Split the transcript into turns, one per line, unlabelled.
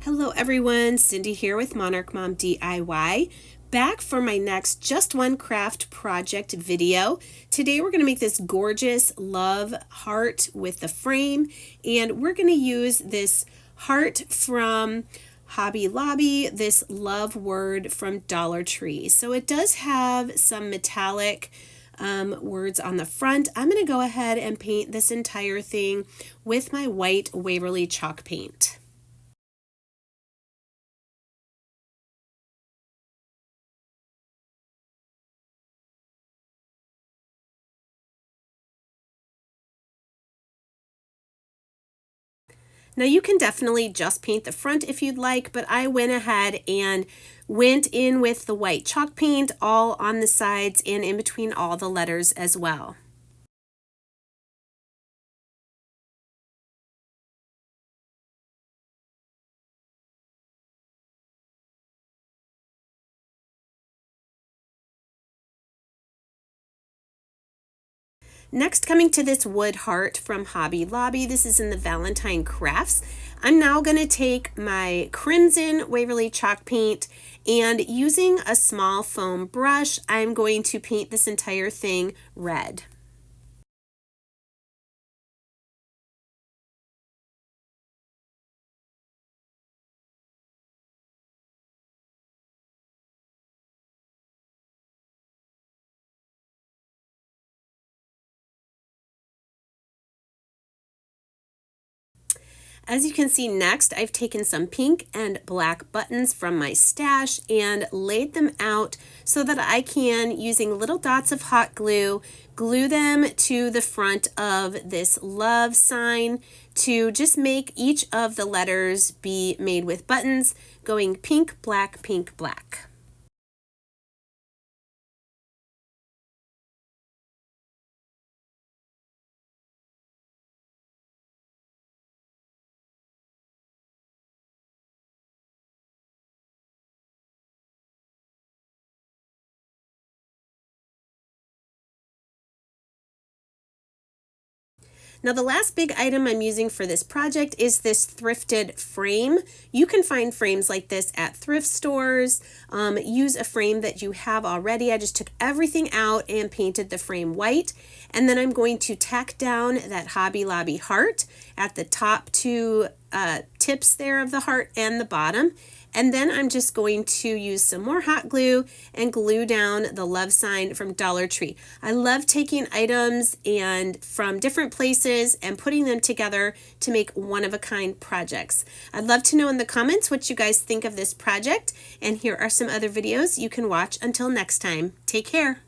Hello everyone, Cindy here with Monarch Mom DIY, back for my next Just One Craft project video. Today we're going to make this gorgeous love heart with the frame, and we're going to use this heart from Hobby Lobby, this love word from Dollar Tree. So it does have some metallic words on the front. I'm going to go ahead and paint this entire thing with my white Waverly chalk paint. Now you can definitely just paint the front if you'd like, but I went ahead and went in with the white chalk paint all on the sides and in between all the letters as well. Next, coming to this wood heart from Hobby Lobby. This is in the Valentine Crafts. I'm now going to take my crimson Waverly chalk paint and using a small foam brush, I'm going to paint this entire thing red. As you can see next, I've taken some pink and black buttons from my stash and laid them out so that I can, using little dots of hot glue, glue them to the front of this love sign to just make each of the letters be made with buttons going pink, black, pink, black. Now the last big item I'm using for this project is this thrifted frame. You can find frames like this at thrift stores. Use a frame that you have already. I just took everything out and painted the frame white. And then I'm going to tack down that Hobby Lobby heart at the top two tips there of the heart and the bottom. And then I'm just going to use some more hot glue and glue down the love sign from Dollar Tree. I love taking items and from different places and putting them together to make one-of-a-kind projects. I'd love to know in the comments what you guys think of this project, and here are some other videos you can watch. Until next time, take care.